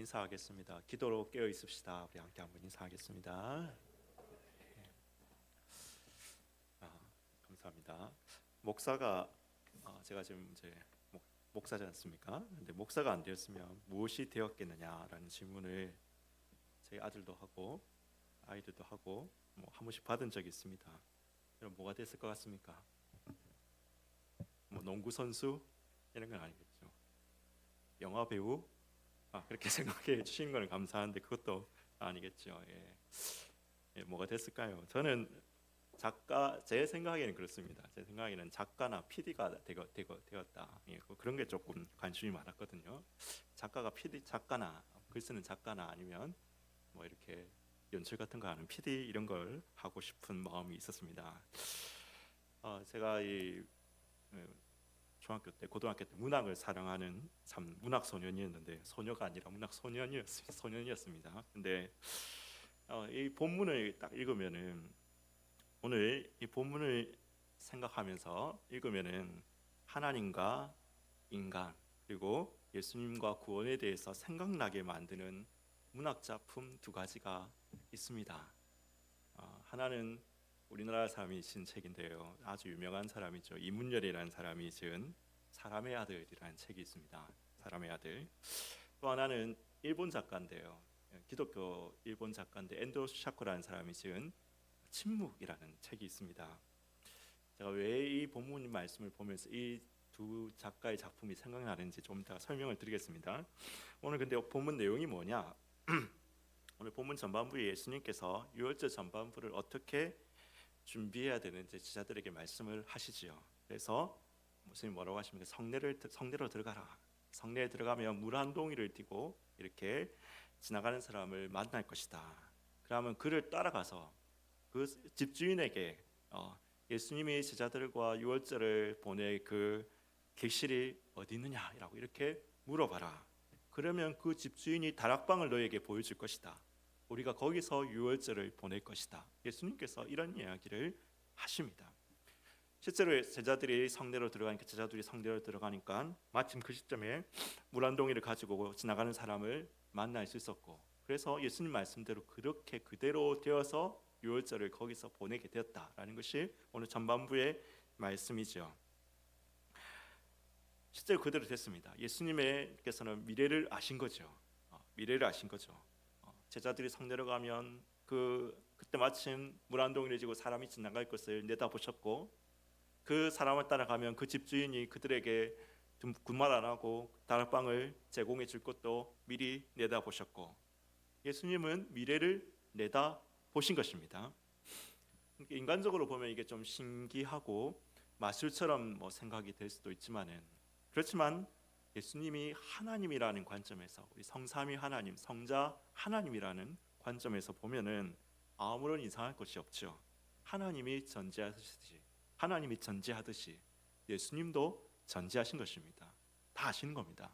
인사하겠습니다. 기도로 깨어 있읍시다. 우리 함께 한번 인사하겠습니다. 감사합니다. 목사가 제가 지금 이제 목사지 않습니까? 근데 목사가 안 되었으면 무엇이 되었겠느냐라는 질문을 제 아들도 하고 아이들도 하고 한 번씩 받은 적이 있습니다. 여러분 뭐가 됐을 것 같습니까? 농구 선수 이런 건 아니겠죠. 영화 배우 그렇게 생각해 주시는 건 감사한데 그것도 아니겠죠. 뭐가 됐을까요? 저는 작가, 제 생각에는 그렇습니다. 제 생각에는 작가나 PD가 되었다. 그런 게 조금 관심이 많았거든요. 작가가 PD 작가나 글 쓰는 작가나 아니면 이렇게 연출 같은 거 하는 PD 이런 걸 하고 싶은 마음이 있었습니다. 제가 중학교 때, 고등학교 때 문학을 사랑하는 참 문학 소년이었는데 소녀가 아니라 문학 소년이었습니다. 근데 이 본문을 딱 읽으면은 오늘 이 본문을 생각하면서 읽으면은 하나님과 인간 그리고 예수님과 구원에 대해서 생각나게 만드는 문학 작품 두 가지가 있습니다. 하나는 우리나라 사람이 쓴 책인데요. 아주 유명한 사람이죠. 이문열이라는 사람이 지은 사람의 아들이라는 책이 있습니다. 사람의 아들. 또 하나는 일본 작가인데요. 기독교 일본 작가인데 엔도 샤코라는 사람이 지은 침묵이라는 책이 있습니다. 제가 왜 이 본문 말씀을 보면서 이 두 작가의 작품이 생각나는지 좀 이따가 설명을 드리겠습니다. 오늘 근데 본문 내용이 뭐냐? 오늘 본문 전반부에 예수님께서 유월절 전반부를 어떻게 준비해야 되는지 제자들에게 말씀을 하시지요. 그래서 무슨 뭐라고 하십니까? 성내로 들어가라. 성내에 들어가면 물 한 동이를 띠고 이렇게 지나가는 사람을 만날 것이다. 그러면 그를 따라가서 그 집주인에게 예수님이 제자들과 유월절을 보낼 그 객실이 어디 있느냐라고 이렇게 물어봐라. 그러면 그 집주인이 다락방을 너에게 보여줄 것이다. 우리가 거기서 유월절을 보낼 것이다. 예수님께서 이런 이야기를 하십니다. 실제로 제자들이 성내로 들어가니까 마침 그 시점에 물 한 동이를 가지고 지나가는 사람을 만날 수 있었고, 그래서 예수님 말씀대로 그렇게 그대로 되어서 유월절을 거기서 보내게 되었다라는 것이 오늘 전반부의 말씀이죠. 실제로 그대로 됐습니다. 예수님께서는 미래를 아신 거죠. 제자들이 성내로 가면 그때 마침 물 한 동이를 지고 사람이 지나갈 것을 내다보셨고, 그 사람을 따라가면 그 집주인이 그들에게 군말 안 하고 다락방을 제공해 줄 것도 미리 내다보셨고, 예수님은 미래를 내다보신 것입니다. 인간적으로 보면 이게 좀 신기하고 마술처럼 생각이 될 수도 있지만은, 그렇지만 예수님이 하나님이라는 관점에서, 우리 성삼위 하나님, 성자 하나님이라는 관점에서 보면은 아무런 이상할 것이 없죠. 하나님이 전제하듯이 예수님도 전제하신 것입니다. 다 아시는 겁니다.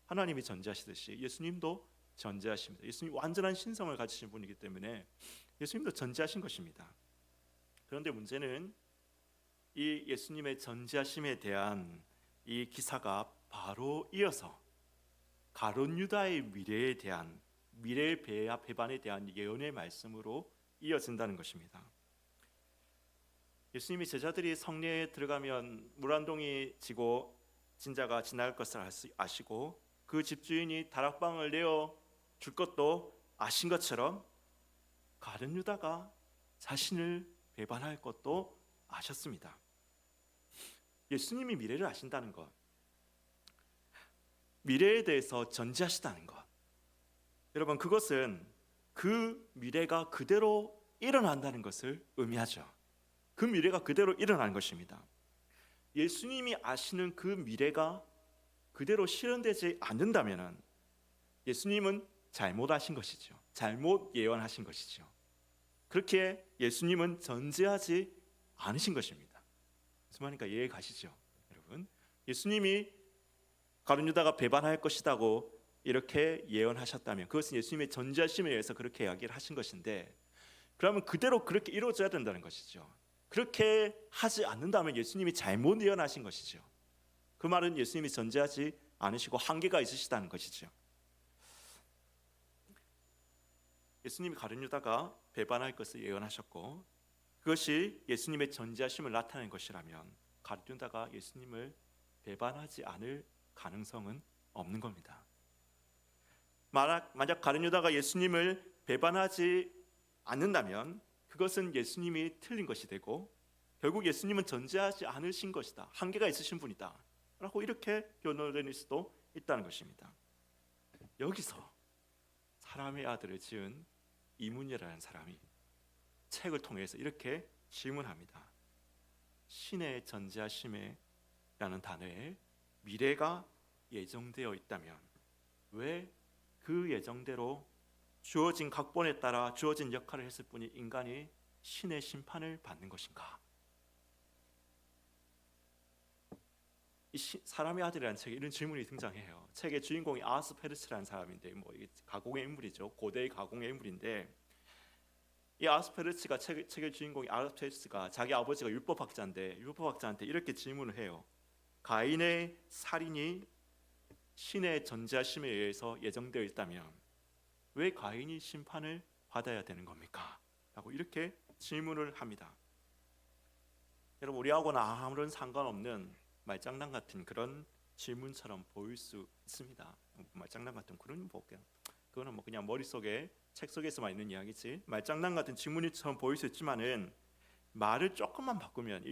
하나님이 전제하시듯이 예수님도 전제하십니다. 예수님 완전한 신성을 가지신 분이기 때문에 예수님도 전제하신 것입니다. 그런데 문제는 이 예수님의 전제하심에 대한 이 기사가 바로 이어서 가룟 유다의 미래의 배반에 대한 예언의 말씀으로 이어진다는 것입니다. 예수님이 제자들이 성내에 들어가면 물 한 동이 지고 진자가 지나갈 것을 아시고, 그 집주인이 다락방을 내어 줄 것도 아신 것처럼 가룟 유다가 자신을 배반할 것도 아셨습니다. 예수님이 미래를 아신다는 것, 미래에 대해서 전제하시다는 것, 여러분 그것은 그 미래가 그대로 일어난다는 것을 의미하죠. 그 미래가 그대로 일어나는 것입니다. 예수님이 아시는 그 미래가 그대로 실현되지 않는다면 예수님은 잘못하신 것이죠. 잘못 예언하신 것이죠. 그렇게 예수님은 전제하지 않으신 것입니다. 무슨 말인가 이해 가시죠, 여러분? 예수님이 가룟 유다가 배반할 것이라고 이렇게 예언하셨다면 그것은 예수님의 전제하심에 의해서 그렇게 이야기를 하신 것인데, 그러면 그대로 그렇게 이루어져야 된다는 것이죠. 그렇게 하지 않는다면 예수님이 잘못 예언하신 것이죠. 그 말은 예수님이 전제하지 않으시고 한계가 있으시다는 것이죠. 예수님이 가룟 유다가 배반할 것을 예언하셨고 그것이 예수님의 전지하심을 나타낸 것이라면 가룟 유다가 예수님을 배반하지 않을 가능성은 없는 겁니다. 만약 가룟 유다가 예수님을 배반하지 않는다면 그것은 예수님이 틀린 것이 되고 결국 예수님은 전지하지 않으신 것이다. 한계가 있으신 분이다. 라고 이렇게 변호될 수도 있다는 것입니다. 여기서 사람의 아들을 지은 이문이라는 사람이 책을 통해서 이렇게 질문합니다. 신의 전지하심에 라는 단어에 미래가 예정되어 있다면 왜 그 예정대로 주어진 각본에 따라 주어진 역할을 했을 뿐이 인간이 신의 심판을 받는 것인가? 사람의 아들이라는 책에 이런 질문이 등장해요. 책의 주인공이 아스페르스라는 사람인데 가공의 인물이죠. 고대의 가공의 인물인데 이 아스페르스가 책의 주인공이 아스페르스가 자기 아버지가 율법학자인데 율법학자한테 이렇게 질문을 해요. 가인의 살인이 신의 전지하심에 의해서 예정되어 있다면 왜 가인이 심판을 받아야 되는 겁니까? 라고 이렇게 질문을 합니다. 여러분 우리하고는 아무런 상관없는 말장난 같은 그런 질문처럼 보일 수 있습니다. 말장난 같은 그런 그거는 그냥 머릿속에 책 속에서만 있는 이야기지. 말장난 같은 질문처럼 보일 수 있지만은 말을 조금만 바꾸면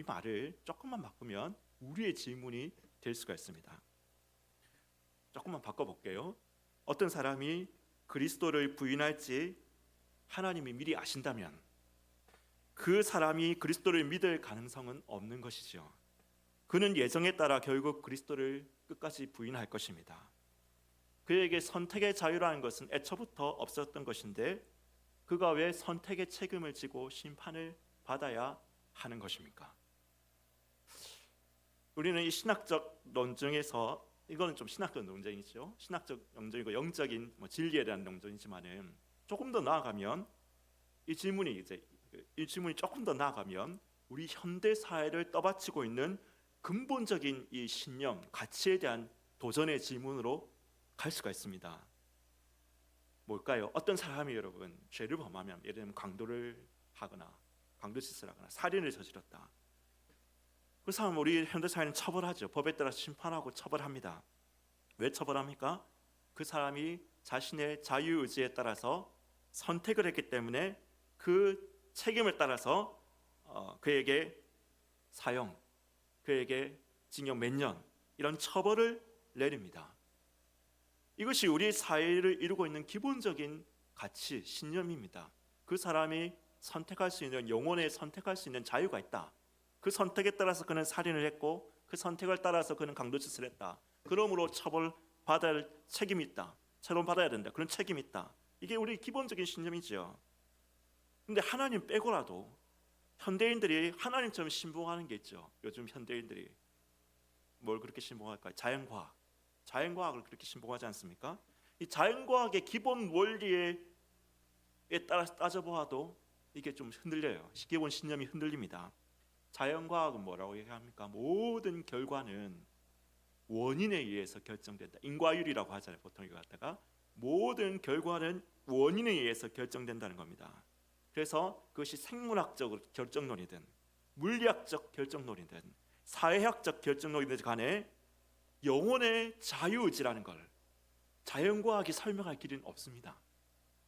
우리의 질문이 될 수가 있습니다. 조금만 바꿔볼게요. 어떤 사람이 그리스도를 부인할지 하나님이 미리 아신다면 그 사람이 그리스도를 믿을 가능성은 없는 것이죠. 그는 예정에 따라 결국 그리스도를 끝까지 부인할 것입니다. 그에게 선택의 자유라는 것은 애초부터 없었던 것인데 그가 왜 선택의 책임을 지고 심판을 받아야 하는 것입니까? 우리는 이 신학적 논증에서 이거는 좀 신학적 논쟁이죠. 신학적 논쟁이고 영적인 진리에 대한 논쟁이지만은 조금 더 나아가면 이 질문이 조금 더 나아가면 우리 현대 사회를 떠받치고 있는 근본적인 이 신념, 가치에 대한 도전의 질문으로 갈 수가 있습니다. 뭘까요? 어떤 사람이 여러분 죄를 범하면 예를 들면 강도를 하거나 강도짓을 하거나 살인을 저질렀다. 그 사람 우리 현대사회는 처벌하죠. 법에 따라 심판하고 처벌합니다. 왜 처벌합니까? 그 사람이 자신의 자유의지에 따라서 선택을 했기 때문에 그 책임을 따라서 그에게 사형, 그에게 징역 몇 년 이런 처벌을 내립니다. 이것이 우리 사회를 이루고 있는 기본적인 가치, 신념입니다. 그 사람이 선택할 수 있는 영혼에 선택할 수 있는 자유가 있다. 그 선택에 따라서 그는 살인을 했고 그 선택을 따라서 그는 강도짓을 했다. 그러므로 처벌받아야 할 책임이 있다. 처벌받아야 된다. 그런 책임이 있다. 이게 우리 기본적인 신념이죠. 근데 하나님 빼고라도 현대인들이 하나님처럼 신봉하는 게 있죠. 요즘 현대인들이 뭘 그렇게 신봉할까요? 자연과학을 그렇게 신봉하지 않습니까? 이 자연과학의 기본 원리에 따라서 따져보아도 이게 좀 흔들려요. 기본 신념이 흔들립니다. 자연과학은 뭐라고 얘기합니까? 모든 결과는 원인에 의해서 결정된다. 인과율이라고 하잖아요. 보통 이거 갖다가 모든 결과는 원인에 의해서 결정된다는 겁니다. 그래서 그것이 생물학적 결정론이든 물리학적 결정론이든 사회학적 결정론이든 간에 영혼의 자유의지라는 걸 자연과학이 설명할 길은 없습니다.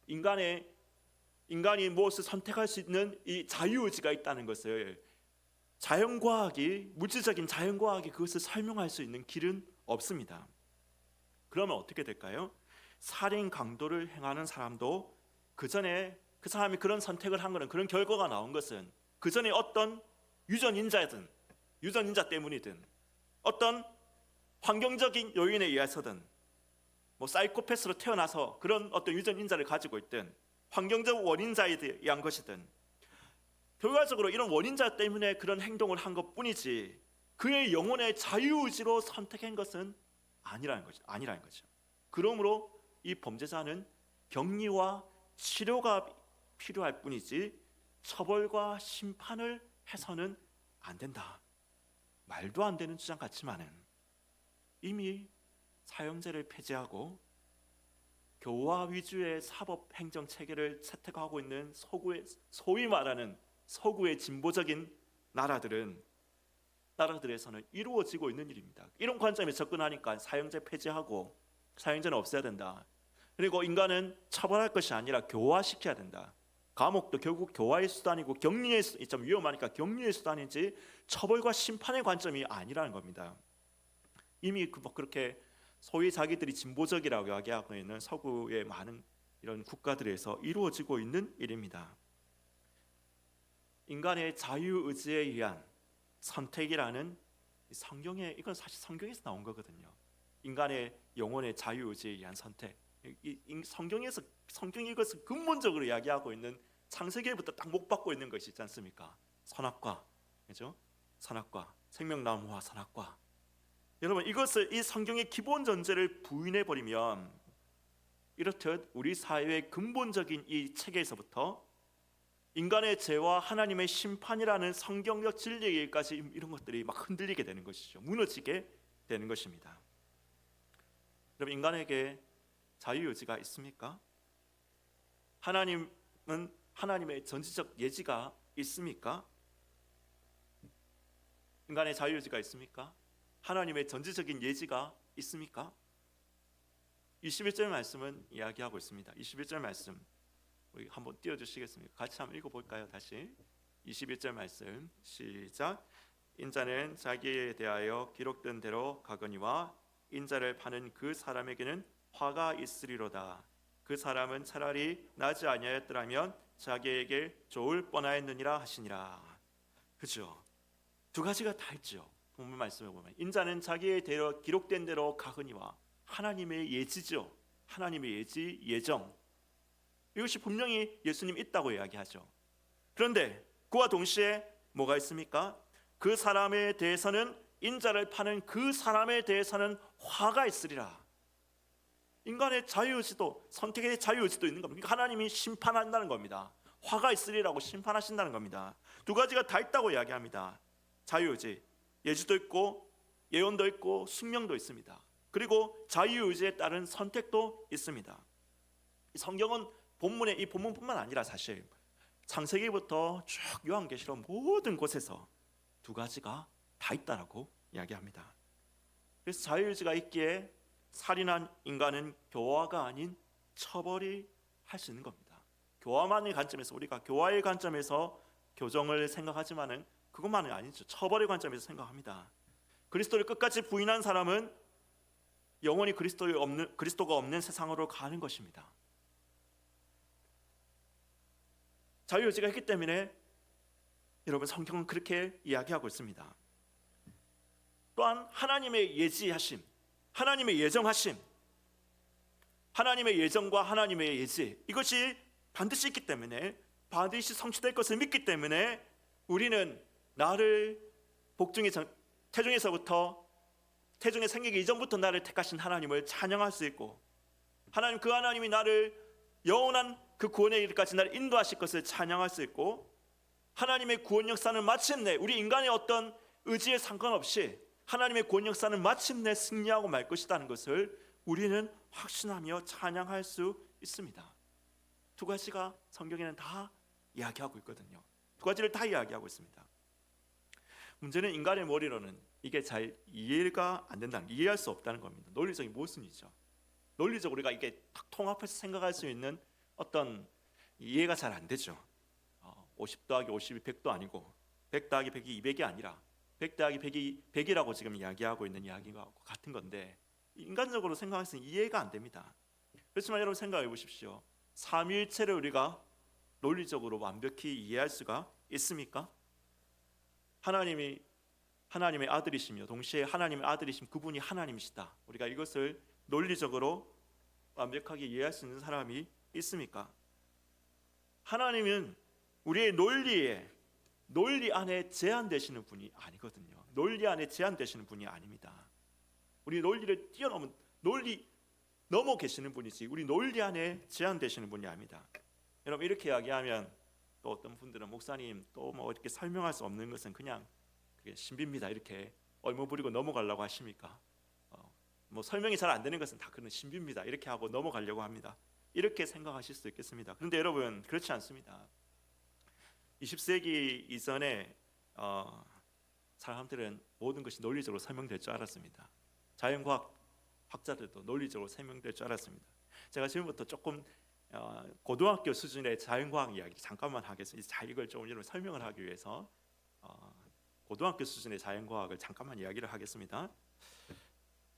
인간이 무엇을 선택할 수 있는 이 자유의지가 있다는 것을 자연과학이 물질적인 자연과학이 그것을 설명할 수 있는 길은 없습니다. 그러면 어떻게 될까요? 살인 강도를 행하는 사람도 그 전에 그 사람이 그런 선택을 한 것은 그런 결과가 나온 것은 그 전에 어떤 유전인자 때문이든 어떤 환경적인 요인에 의해서든 사이코패스로 태어나서 그런 어떤 유전인자를 가지고 있든 환경적 원인자에 의한 것이든 결과적으로 이런 원인자 때문에 그런 행동을 한 것뿐이지 그의 영혼의 자유의지로 선택한 것은 아니라는 거죠. 그러므로 이 범죄자는 격리와 치료가 필요할 뿐이지 처벌과 심판을 해서는 안 된다. 말도 안 되는 주장 같지만은 이미 사형제를 폐지하고 교화 위주의 사법 행정 체계를 채택하고 있는 소위 말하는 서구의 진보적인 나라들에서는 이루어지고 있는 일입니다. 이런 관점에 접근하니까 사형제 폐지하고 사형제는 없애야 된다. 그리고 인간은 처벌할 것이 아니라 교화시켜야 된다. 감옥도 결국 교화의 수단이고 격리의 좀 위험하니까 격리의 수단이지 처벌과 심판의 관점이 아니라는 겁니다. 이미 그렇게 소위 자기들이 진보적이라고 이야기하고 있는 서구의 많은 이런 국가들에서 이루어지고 있는 일입니다. 인간의 자유의지에 의한 선택이라는 성경에, 이건 사실 성경에서 나온 거거든요. 인간의 영혼의 자유의지에 의한 선택. 성경이 이것을 근본적으로 이야기하고 있는 창세기부터 딱 못 박고 있는 것이 있지 않습니까? 선악과, 그죠? 선악과, 생명나무와 선악과. 여러분, 이 성경의 기본 전제를 부인해 버리면 이렇듯 우리 사회의 근본적인 이 체계에서부터 인간의 죄와 하나님의 심판이라는 성경적 진리에까지 이런 것들이 막 흔들리게 되는 것이죠. 무너지게 되는 것입니다. 여러분, 인간에게 자유의지가 있습니까? 하나님은 하나님의 전지적 예지가 있습니까? 인간의 자유의지가 있습니까? 하나님의 전지적인 예지가 있습니까? 21절 말씀은 이야기하고 있습니다. 21절 말씀 우리 한번 띄워주시겠습니까? 같이 한번 읽어볼까요? 다시 21절 말씀 시작. 인자는 자기에 대하여 기록된 대로 가거니와 인자를 파는 그 사람에게는 화가 있으리로다. 그 사람은 차라리 나지 아니하였더라면 자기에게 좋을 뻔하였느니라 하시니라. 그죠? 두 가지가 다 있죠. 본문 말씀에 보면 인자는 자기의 대로 기록된 대로 가거니와 하나님의 예지죠. 하나님의 예지, 예정. 이것이 분명히 예수님 있다고 이야기하죠. 그런데 그와 동시에 뭐가 있습니까? 그 사람에 대해서는, 인자를 파는 그 사람에 대해서는 화가 있으리라. 인간의 자유의지도, 선택의 자유의지도 있는 겁니다. 그러니까 하나님이 심판한다는 겁니다. 화가 있으리라고 심판하신다는 겁니다. 두 가지가 다 있다고 이야기합니다. 자유의지, 예지도 있고 예언도 있고 숙명도 있습니다. 그리고 자유의지에 따른 선택도 있습니다. 성경은 이 본문뿐만 아니라 사실 창세기부터 쭉 요한계시록 모든 곳에서 두 가지가 다 있다라고 이야기합니다. 그래서 자유의지가 있기에 살인한 인간은 교화가 아닌 처벌이 할 수 있는 겁니다. 교화만의 관점에서, 우리가 교화의 관점에서 교정을 생각하지만은 그것만은 아니죠. 처벌의 관점에서 생각합니다. 그리스도를 끝까지 부인한 사람은 영원히 그리스도가 없는 세상으로 가는 것입니다. 자유의지가 있기 때문에 여러분, 성경은 그렇게 이야기하고 있습니다. 또한 하나님의 예지하심, 하나님의 예정하심, 하나님의 예정과 하나님의 예지, 이것이 반드시 있기 때문에, 반드시 성취될 것을 믿기 때문에 우리는 나를 태중에 생기기 이전부터 나를 택하신 하나님을 찬양할 수 있고, 하나님이 나를 영원한 그 구원의 일까지 나를 인도하실 것을 찬양할 수 있고, 하나님의 구원 역사는 마침내 우리 인간의 어떤 의지에 상관없이 하나님의 구원 역사는 마침내 승리하고 말 것이라는 것을 우리는 확신하며 찬양할 수 있습니다. 두 가지가 성경에는 다 이야기하고 있거든요. 두 가지를 다 이야기하고 있습니다. 문제는 인간의 머리로는 이게 잘 이해가 안 된다는, 이해할 수 없다는 겁니다. 논리적인 모순이죠. 논리적으로 우리가 이게 딱 통합해서 생각할 수 있는 어떤 이해가 잘 안 되죠. 50 더하기 50이 100도 아니고 100 더하기 100이 200이 아니라 100 더하기 100이 100이라고 지금 이야기하고 있는 이야기와 같은 건데, 인간적으로 생각해서 이해가 안 됩니다. 그렇지만 여러분, 생각해 보십시오. 삼위일체를 우리가 논리적으로 완벽히 이해할 수가 있습니까? 하나님의 아들이시며 동시에 하나님의 아들이신 그분이 하나님이시다. 우리가 이것을 논리적으로 완벽하게 이해할 수 있는 사람이 있습니까? 하나님은 우리의 논리 안에 제한되시는 분이 아니거든요. 논리 안에 제한되시는 분이 아닙니다. 우리 논리를 뛰어넘은, 논리 넘어 계시는 분이지 우리 논리 안에 제한되시는 분이 아닙니다. 여러분, 이렇게 이야기하면 또 어떤 분들은 목사님 또 뭐 이렇게 설명할 수 없는 것은 그냥 그게 신비입니다, 이렇게 얼버무리고 넘어가려고 하십니까? 뭐 설명이 잘 안 되는 것은 다 그런 신비입니다. 이렇게 하고 넘어가려고 합니다. 이렇게 생각하실 수도 있겠습니다. 그런데 여러분 그렇지 않습니다. 20세기 이전에 사람들은 모든 것이 논리적으로 설명될 줄 알았습니다. 자연과학 학자들도 논리적으로 설명될 줄 알았습니다. 제가 지금부터 조금 고등학교 수준의 자연과학 이야기 잠깐만 하겠습니다. 자, 이걸 좀 여러분 설명을 하기 위해서 고등학교 수준의 자연과학을 잠깐만 이야기를 하겠습니다.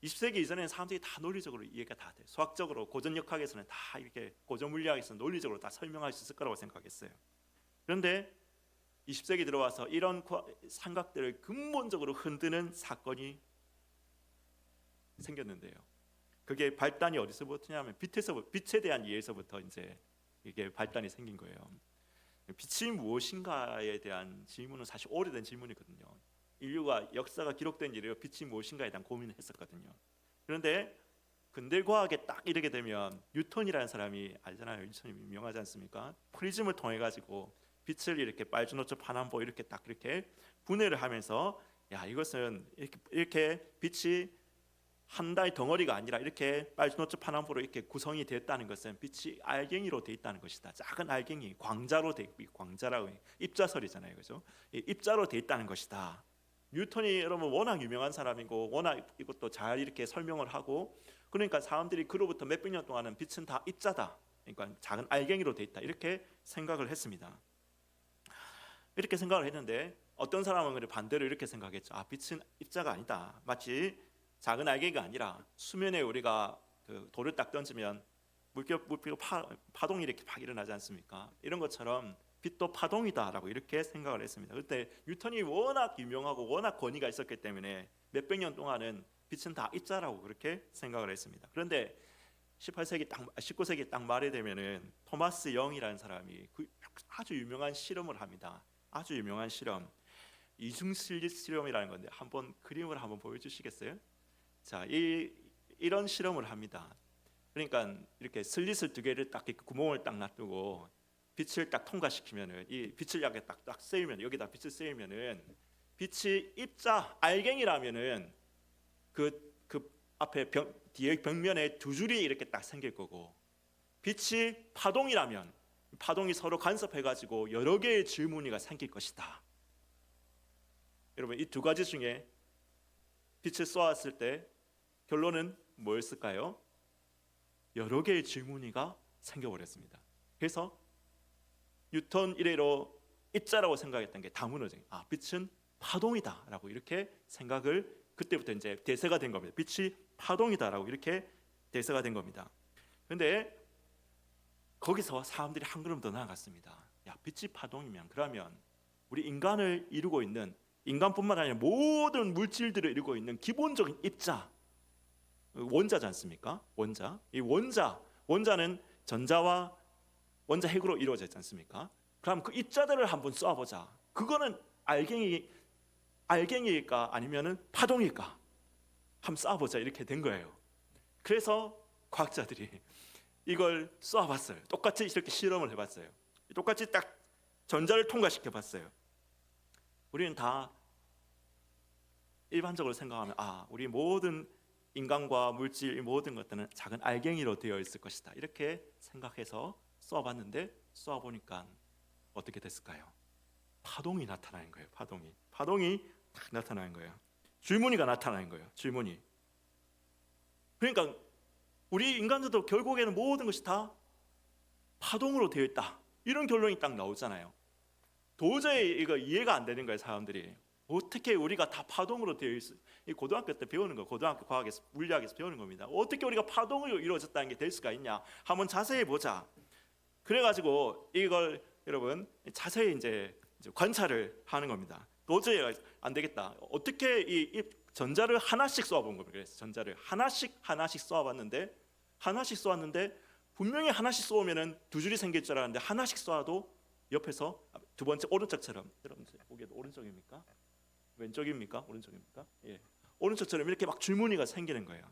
20세기 이전에는 사람들이 다 논리적으로 이해가 다 돼요. 수학적으로 고전역학에서는 다 이렇게 고전물리학에서는 논리적으로 다 설명할 수 있을 거라고 생각했어요. 그런데 20세기 들어와서 이런 삼각들을 근본적으로 흔드는 사건이 생겼는데요. 그게 발단이 어디서부터냐면 빛에 대한 이해에서부터 이제 이게 발단이 생긴 거예요. 빛이 무엇인가에 대한 질문은 사실 오래된 질문이거든요. 인류가 역사가 기록된 이래로 빛이 무엇인가에 대한 고민을 했었거든요. 그런데 근대 과학에 딱 이르게 되면 뉴턴이라는 사람이 알잖아요. 뉴턴이 유명하지 않습니까? 프리즘을 통해 가지고 빛을 이렇게 빨주노초 파남보 이렇게 딱 이렇게 분해를 하면서 야 이것은 이렇게 빛이 한 달 덩어리가 아니라 이렇게 빨주노초 파남보로 이렇게 구성이 됐다는 것은 빛이 알갱이로 돼 있다는 것이다. 작은 알갱이 광자로 돼 있고 광자라고 입자설이잖아요, 그죠? 입자로 돼 있다는 것이다. 뉴턴이 여러분 워낙 유명한 사람이고 워낙 이것도 잘 이렇게 설명을 하고 그러니까 사람들이 그로부터 몇백 년 동안은 빛은 다 입자다. 그러니까 작은 알갱이로 돼 있다. 이렇게 생각을 했습니다. 이렇게 생각을 했는데 어떤 사람은 반대로 이렇게 생각했죠. 빛은 입자가 아니다. 마치 작은 알갱이가 아니라 수면에 우리가 그 돌을 딱 던지면 물결 파동이 이렇게 막 일어나지 않습니까? 이런 것처럼 빛도 파동이다라고 이렇게 생각을 했습니다. 그때 뉴턴이 워낙 유명하고 워낙 권위가 있었기 때문에 몇백 년 동안은 빛은 다 입자라고 그렇게 생각을 했습니다. 그런데 19세기 딱 말이 되면은 토마스 영이라는 사람이 그 아주 유명한 실험을 합니다. 아주 유명한 실험, 이중 슬릿 실험이라는 건데 한번 그림을 한번 보여주시겠어요? 자, 이런 실험을 합니다. 그러니까 이렇게 슬릿을 두 개를 딱 구멍을 딱 놔두고 빛을 딱 통과시키면은 이 빛을 약에 딱 쐬면 여기다 빛을 쐬면은 빛이 입자 알갱이라면은 그 앞에 뒤에 벽면에 두 줄이 이렇게 딱 생길 거고 빛이 파동이라면 파동이 서로 간섭해 가지고 여러 개의 줄무늬가 생길 것이다. 여러분 이 두 가지 중에 빛을 쏘았을 때 결론은 뭐였을까요? 여러 개의 줄무늬가 생겨버렸습니다. 그래서 뉴턴 이래로 입자라고 생각했던 게 다 무너진 빛은 파동이다라고 이렇게 생각을 그때부터 이제 대세가 된 겁니다. 빛이 파동이다라고 이렇게 대세가 된 겁니다. 그런데 거기서 사람들이 한 걸음 더 나아갔습니다. 야, 빛이 파동이면 그러면 우리 인간을 이루고 있는 인간뿐만 아니라 모든 물질들을 이루고 있는 기본적인 입자 원자지 않습니까? 원자. 이 원자는 전자와 원자 핵으로 이루어져 있지 않습니까? 그럼 그 입자들을 한번 쏘아보자. 그거는 알갱이일까 아니면은 파동일까? 한번 쏘아보자 이렇게 된 거예요. 그래서 과학자들이 이걸 쏘아봤어요. 똑같이 이렇게 실험을 해봤어요. 똑같이 딱 전자를 통과시켜봤어요. 우리는 다 일반적으로 생각하면 우리 모든 인간과 물질 모든 것들은 작은 알갱이로 되어 있을 것이다. 이렇게 생각해서 쏘아봤는데 쏘아보니까 어떻게 됐을까요? 파동이 나타나는 거예요. 파동이 딱 나타나는 거예요. 줄무늬가 나타나는 거예요. 줄무늬. 그러니까 우리 인간들도 결국에는 모든 것이 다 파동으로 되어 있다. 이런 결론이 딱 나오잖아요. 도저히 이거 이해가 안 되는 거예요, 사람들이. 어떻게 우리가 다 파동으로 되어 있어? 이 고등학교 때 배우는 거, 고등학교 과학에서 물리학에서 배우는 겁니다. 어떻게 우리가 파동으로 이루어졌다는 게 될 수가 있냐? 한번 자세히 보자. 그래가지고 이걸 여러분 자세히 이제 관찰을 하는 겁니다. 도저히 안 되겠다. 어떻게 이 전자를 하나씩 쏘아본 겁니다. 그래서 전자를 하나씩 쏘아봤는데 분명히 하나씩 쏘면은 두 줄이 생길 줄 알았는데 하나씩 쏘아도 옆에서 두 번째 오른쪽처럼 여러분 보기에도 오른쪽입니까? 왼쪽입니까? 오른쪽입니까? 예. 오른쪽처럼 이렇게 막 줄무늬가 생기는 거예요.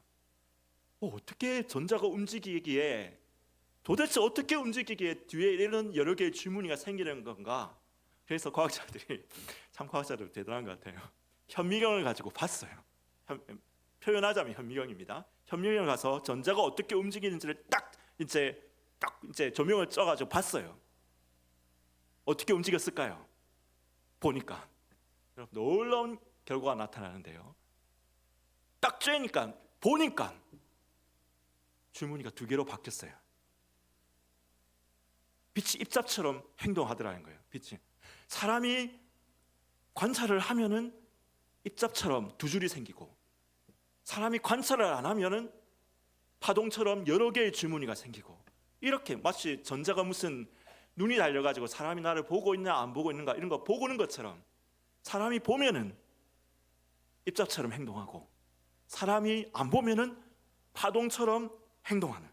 어떻게 전자가 움직이기에 도대체 어떻게 움직이기에 뒤에 이런 여러 개의 줄무늬가 생기는 건가? 그래서 과학자들 대단한 것 같아요. 현미경을 가지고 봤어요. 표현하자면 현미경입니다. 현미경을 가서 전자가 어떻게 움직이는지를 딱 이제 조명을 쪄가지고 봤어요. 어떻게 움직였을까요? 보니까 놀라운 결과가 나타나는데요. 딱 쬐니까 보니까 줄무늬가 2개로 바뀌었어요. 빛이 입자처럼 행동하더라는 거예요. 빛이 사람이 관찰을 하면은 입자처럼 2줄이 생기고, 사람이 관찰을 안 하면은 파동처럼 여러 개의 줄무늬가 생기고, 이렇게 마치 전자가 무슨 눈이 달려가지고 사람이 나를 보고 있나 안 보고 있는가 이런 거 보고는 것처럼, 사람이 보면은 입자처럼 행동하고 사람이 안 보면은 파동처럼 행동하는,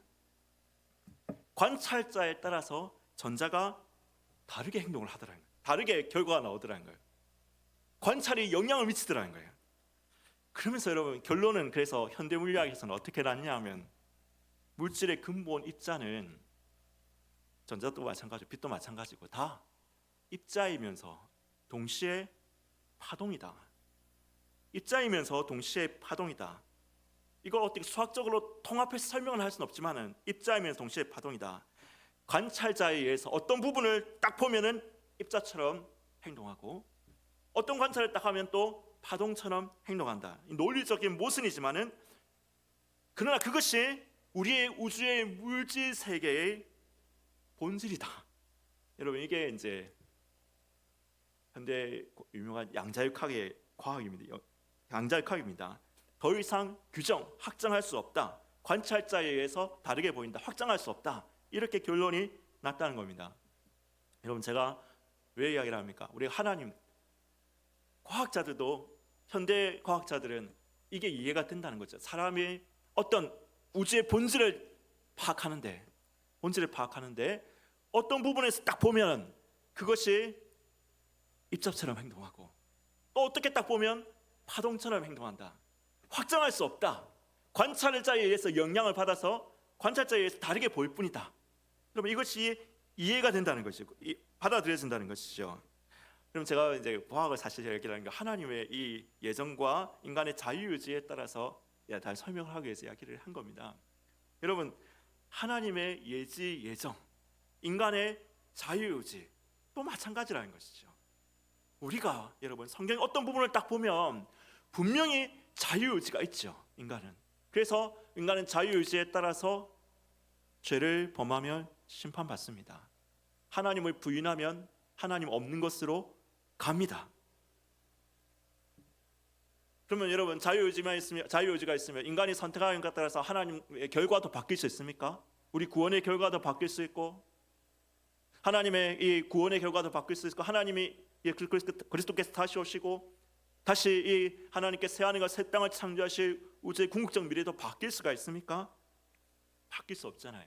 관찰자에 따라서 전자가 다르게 행동을 하더라는 거예요. 다르게 결과가 나오더라는 거예요. 관찰이 영향을 미치더라는 거예요. 그러면서 여러분 결론은, 그래서 현대 물리학에서는 어떻게 났냐 하면, 물질의 근본 입자는 전자도 마찬가지고 빛도 마찬가지고 다 입자이면서 동시에 파동이다. 입자이면서 동시에 파동이다. 이걸 어떻게 수학적으로 통합해서 설명을 할 수는 없지만은 입자이면서 동시에 파동이다. 관찰자에 의해서 어떤 부분을 딱 보면은 입자처럼 행동하고, 어떤 관찰을 딱 하면 또 파동처럼 행동한다. 이 논리적인 모순이지만은, 그러나 그것이 우리의 우주의 물질 세계의 본질이다. 여러분 이게 이제 현대 유명한 양자역학의 과학입니다. 양자역학입니다. 더 이상 규정, 확정할 수 없다. 관찰자에 의해서 다르게 보인다. 확정할 수 없다. 이렇게 결론이 났다는 겁니다. 여러분 제가 왜 이야기를 합니까? 우리 하나님, 과학자들도, 현대 과학자들은 이게 이해가 된다는 거죠. 사람이 어떤 우주의 본질을 파악하는데 어떤 부분에서 딱 보면 그것이 입자처럼 행동하고, 또 어떻게 딱 보면 파동처럼 행동한다. 확정할 수 없다. 관찰자에 의해서 영향을 받아서 관찰자에 의해서 다르게 보일 뿐이다. 그러면 이것이 이해가 된다는 것이고 받아들여진다는 것이죠. 그럼 제가 이제 과학을 사실 얘기하는 게 하나님의 이 예정과 인간의 자유의지에 따라서 다 설명을 하기 위해서 이야기를 한 겁니다. 여러분 하나님의 예지 예정, 인간의 자유의지 또 마찬가지라는 것이죠. 우리가 여러분 성경 어떤 부분을 딱 보면 분명히 자유의지가 있죠. 인간은. 그래서 인간은 자유의지에 따라서 죄를 범하면 심판받습니다. 하나님을 부인하면 하나님 없는 것으로 갑니다. 그러면 여러분 자유의지가 있으면 인간이 선택하는 것에 따라서 하나님의 결과도 바뀔 수 있습니까? 우리 구원의 결과도 바뀔 수 있고, 하나님의 이 구원의 결과도 바뀔 수 있고, 하나님이 그리스도께서 다시 오시고 다시 이 하나님께 새 하늘과 새 땅을 창조하실 우주의 궁극적 미래도 바뀔 수가 있습니까? 바뀔 수 없잖아요.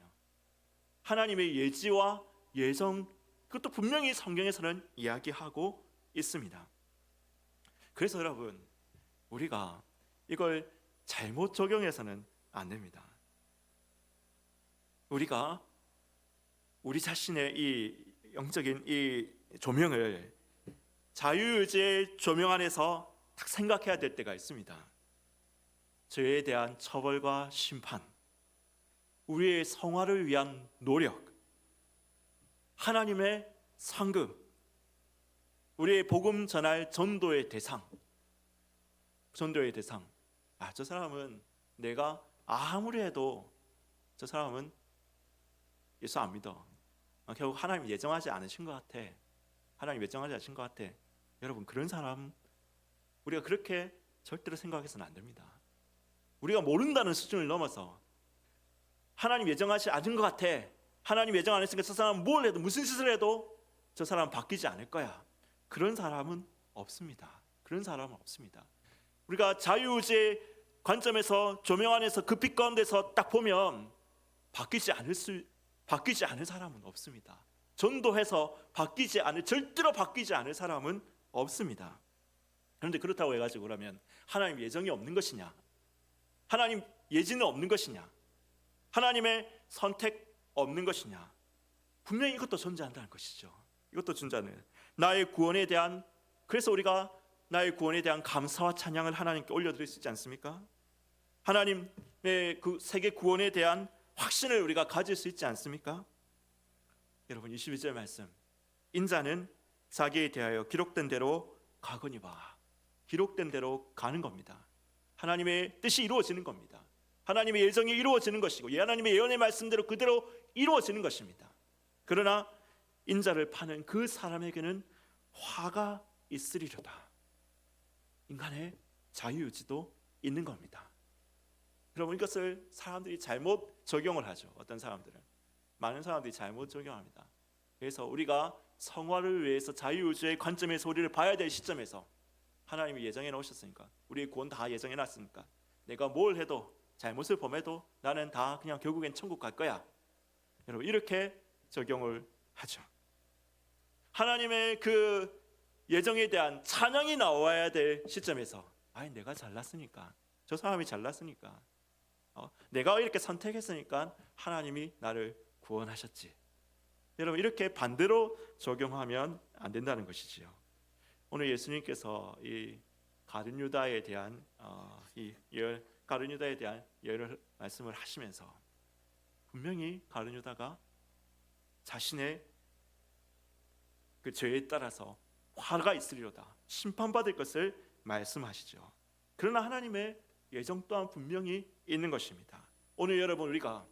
하나님의 예지와 예정, 그것도 분명히 성경에서는 이야기하고 있습니다. 그래서 여러분 우리가 이걸 잘못 적용해서는 안 됩니다. 우리가 우리 자신의 이 영적인 이 조명을 자유의지의 조명 안에서 딱 생각해야 될 때가 있습니다. 죄에 대한 처벌과 심판, 우리의 성화를 위한 노력, 하나님의 상급, 우리의 복음 전할 전도의 대상. 저 사람은 내가 아무리 해도 저 사람은 예수 안 믿어. 결국 하나님 예정하지 않으신 것 같아. 여러분 그런 사람 우리가 그렇게 절대로 생각해서는 안 됩니다. 우리가 모른다는 수준을 넘어서 하나님 예정하지 않은 것 같아. 하나님 예정 안 했으니까 저 사람은 뭘 해도 무슨 짓을 해도 저 사람은 바뀌지 않을 거야. 그런 사람은 없습니다. 우리가 자유의지의 관점에서 조명 안에서 그 빛 가운데서 딱 보면 바뀌지 않을 사람은 없습니다. 전도해서 절대로 바뀌지 않을 사람은 없습니다. 그런데 그렇다고 해가지고 그러면 하나님 예정이 없는 것이냐? 하나님 예지는 없는 것이냐? 하나님의 선택 없는 것이냐? 분명히 이것도 존재한다는 것이죠. 이것도 존재하는 나의 구원에 대한, 그래서 우리가 나의 구원에 대한 감사와 찬양을 하나님께 올려드릴 수 있지 않습니까? 하나님의 그 세계 구원에 대한 확신을 우리가 가질 수 있지 않습니까? 여러분 22절 말씀, 인자는 자기에 대하여 기록된 대로 가거니와, 기록된 대로 가는 겁니다. 하나님의 뜻이 이루어지는 겁니다. 하나님의 예정이 이루어지는 것이고 하나님의 예언의 말씀대로 그대로 이루어지는 것입니다. 그러나 인자를 파는 그 사람에게는 화가 있으리로다. 인간의 자유의지도 있는 겁니다. 여러분, 이것을 사람들이 잘못 적용을 하죠. 어떤 사람들은, 많은 사람들이 잘못 적용합니다. 그래서 우리가 성화를 위해서 자유의지의 관점에서 우리를 봐야 될 시점에서 하나님이 예정해 놓으셨으니까, 우리의 구원 다 예정해 놨으니까 내가 뭘 해도, 잘못을 범해도 나는 다 그냥 결국엔 천국 갈 거야, 여러분, 이렇게 적용을 하죠. 하나님의 그 예정에 대한 찬양이 나와야 될 시점에서, 아니 내가 잘났으니까, 저 사람이 잘났으니까, 내가 이렇게 선택했으니까 하나님이 나를 구원하셨지, 여러분, 이렇게 반대로 적용하면 안 된다는 것이지요. 오늘 예수님께서 이 가룟 유다에 대한 가룟 유다에 대한 예를 말씀을 하시면서 분명히 가룟 유다가 자신의 그 죄에 따라서 화가 있으리로다, 심판받을 것을 말씀하시죠. 그러나 하나님의 예정 또한 분명히 있는 것입니다. 오늘 여러분, 우리가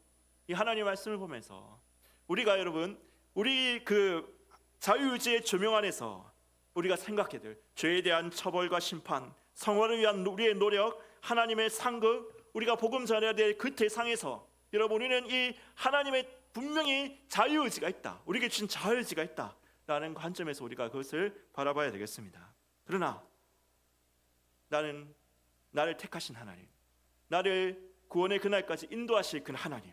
이 하나님의 말씀을 보면서 우리가, 여러분, 우리 그 자유의지의 조명 안에서 우리가 생각해야 될 죄에 대한 처벌과 심판, 성화를 위한 우리의 노력, 하나님의 상급, 우리가 복음 전해야 될 그 대상에서, 여러분, 우리는 이 하나님의 분명히 자유의지가 있다, 우리에게 주신 자유의지가 있다 라는 관점에서 우리가 그것을 바라봐야 되겠습니다. 그러나 나를 택하신 하나님, 나를 구원의 그날까지 인도하실 그 하나님,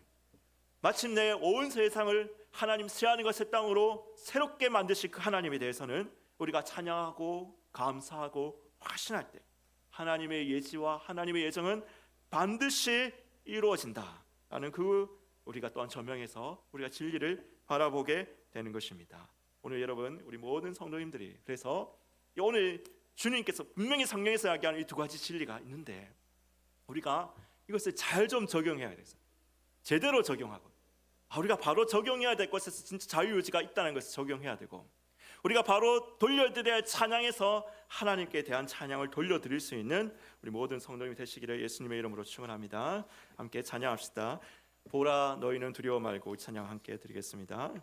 마침내 온 세상을 하나님 새하늘과 새 땅으로 새롭게 만드실 그 하나님에 대해서는 우리가 찬양하고 감사하고 확신할 때 하나님의 예지와 하나님의 예정은 반드시 이루어진다라는 그 우리가 또한 저명해서 우리가 진리를 바라보게 되는 것입니다. 오늘 여러분, 우리 모든 성도님들이, 그래서 오늘 주님께서 분명히 성경에서 이야기하는 이 두 가지 진리가 있는데 우리가 이것을 잘 좀 적용해야 돼요. 제대로 적용하고, 우리가 바로 적용해야 될 것에서 진짜 자유의지가 있다는 것을 적용해야 되고, 우리가 바로 돌려드려야 할 찬양에서 하나님께 대한 찬양을 돌려드릴 수 있는 우리 모든 성도님이 되시기를 예수님의 이름으로 축원합니다. 함께 찬양합시다. 보라 너희는 두려워 말고, 찬양 함께 드리겠습니다.